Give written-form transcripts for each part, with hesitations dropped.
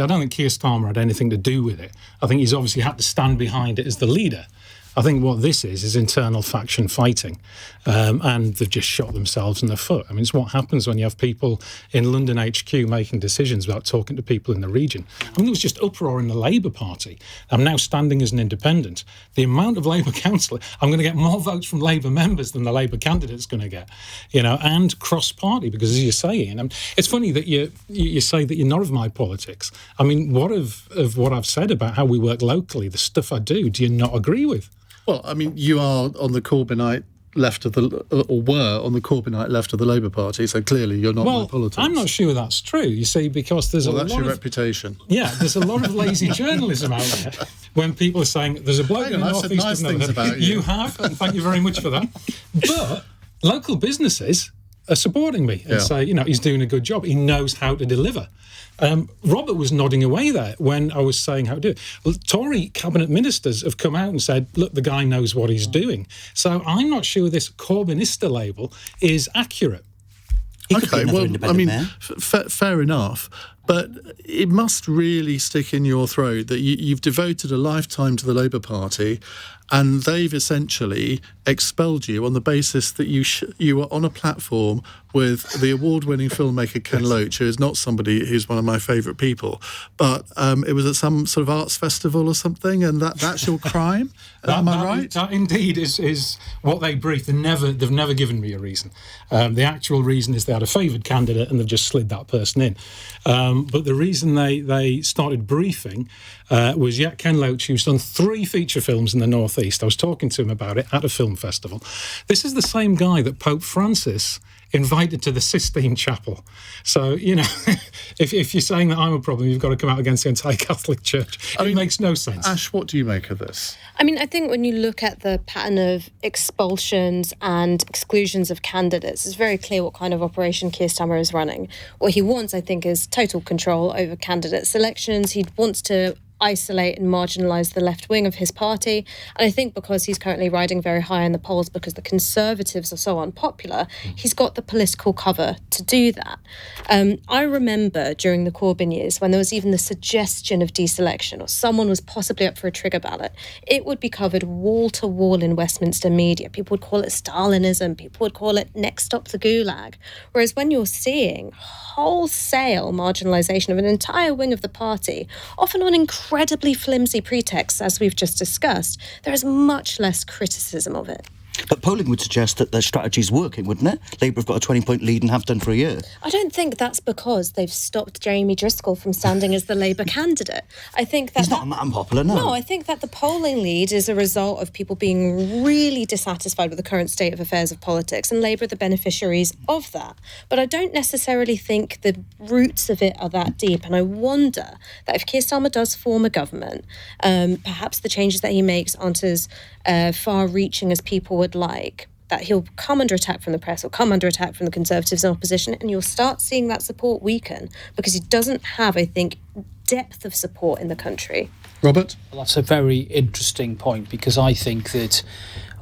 I don't think Keir Starmer had anything to do with it. I think he's obviously had to stand behind it as the leader. I think what this is internal faction fighting, and they've just shot themselves in the foot. I mean, it's what happens when you have people in London HQ making decisions without talking to people in the region. I mean, there was just uproar in the Labour Party. I'm now standing as an independent. The amount of Labour councillors, I'm going to get more votes from Labour members than the Labour candidate's going to get, and cross-party, because as you're saying, it's funny that you say that you're not of my politics. I mean, what of what I've said about how we work locally, the stuff I do you not agree with? Well, I mean, you are on the Corbynite left of or were on the Corbynite left of the Labour Party, so clearly you're not my politics. I'm not sure that's true, you see, because there's that's your reputation. Yeah, there's a lot of lazy journalism out there when people are saying, there's a bloke in the North East. I've said nice things about you. You have, and thank you very much for that. But local businesses are supporting me and say, he's doing a good job. He knows how to deliver. Robert was nodding away there when I was saying how to do it. Well, Tory cabinet ministers have come out and said, look, the guy knows what he's doing. So I'm not sure this Corbynista label is accurate. Okay, well, I mean, fair enough. But it must really stick in your throat that you've devoted a lifetime to the Labour Party, and they've essentially expelled you on the basis that you were on a platform with the award-winning filmmaker Ken Loach, who is not somebody who's one of my favourite people, but it was at some sort of arts festival or something, and that's your crime? Am I right? That indeed is what they briefed. They've never given me a reason. The actual reason is they had a favoured candidate and they've just slid that person in. But the reason they started briefing was Ken Loach, who's done 3 feature films in the North East. I was talking to him about it at a film festival. This is the same guy that Pope Francis invited to the Sistine Chapel. So, if you're saying that I'm a problem, you've got to come out against the entire Catholic Church. It makes no sense. Ash, what do you make of this? I mean, I think when you look at the pattern of expulsions and exclusions of candidates, it's very clear what kind of operation Keir Starmer is running. What he wants, I think, is total control over candidate selections. He wants to isolate and marginalise the left wing of his party. And I think because he's currently riding very high in the polls because the Conservatives are so unpopular, he's got the political cover to do that. I remember during the Corbyn years when there was even the suggestion of deselection or someone was possibly up for a trigger ballot, it would be covered wall to wall in Westminster media. People would call it Stalinism. People would call it next stop the Gulag. Whereas when you're seeing wholesale marginalisation of an entire wing of the party, often on incredibly flimsy pretexts, as we've just discussed, there is much less criticism of it. But polling would suggest that their strategy is working, wouldn't it? Labour have got a 20-point lead and have done for a year. I don't think that's because they've stopped Jamie Driscoll from standing as the Labour candidate. I think that... He's not unpopular, no. No, I think that the polling lead is a result of people being really dissatisfied with the current state of affairs of politics, and Labour are the beneficiaries of that. But I don't necessarily think the roots of it are that deep, and I wonder that if Keir Starmer does form a government, perhaps the changes that he makes aren't as far-reaching as people would like, that he'll come under attack from the press or come under attack from the Conservatives in opposition, and you'll start seeing that support weaken because he doesn't have, I think, depth of support in the country. Robert? Well, that's a very interesting point, because I think that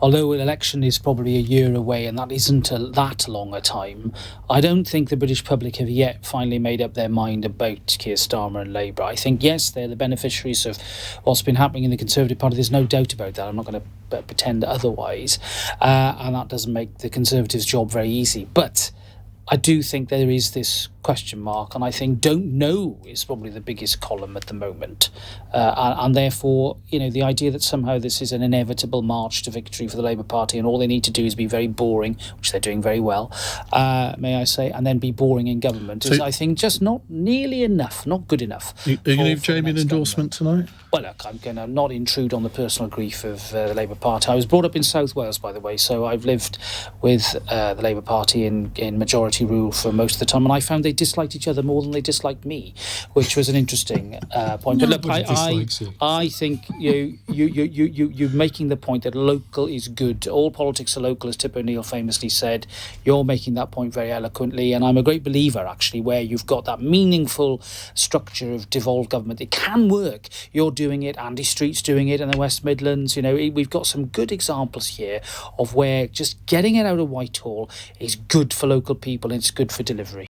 although an election is probably a year away and that isn't that long a time, I don't think the British public have yet finally made up their mind about Keir Starmer and Labour. I think, yes, they're the beneficiaries of what's been happening in the Conservative Party. There's no doubt about that. I'm not going to pretend otherwise. And that doesn't make the Conservatives' job very easy. But I do think there is this question mark, and I think don't know is probably the biggest column at the moment. And therefore, the idea that somehow this is an inevitable march to victory for the Labour Party and all they need to do is be very boring, which they're doing very well, may I say, and then be boring in government is, I think, just not nearly enough, not good enough. Are you going to give Jamie an endorsement tonight? Well, look, I'm going to not intrude on the personal grief of the Labour Party. I was brought up in South Wales, by the way, so I've lived with the Labour Party in majority rule for most of the time, and I found they disliked each other more than they disliked me, which was an interesting point. But look, I think you're making the point that local is good. All politics are local, as Tip O'Neill famously said. You're making that point very eloquently, and I'm a great believer, actually, where you've got that meaningful structure of devolved government. It can work. You're doing it. Andy Street's doing it in the West Midlands. We've got some good examples here of where just getting it out of Whitehall is good for local people and it's good for delivery.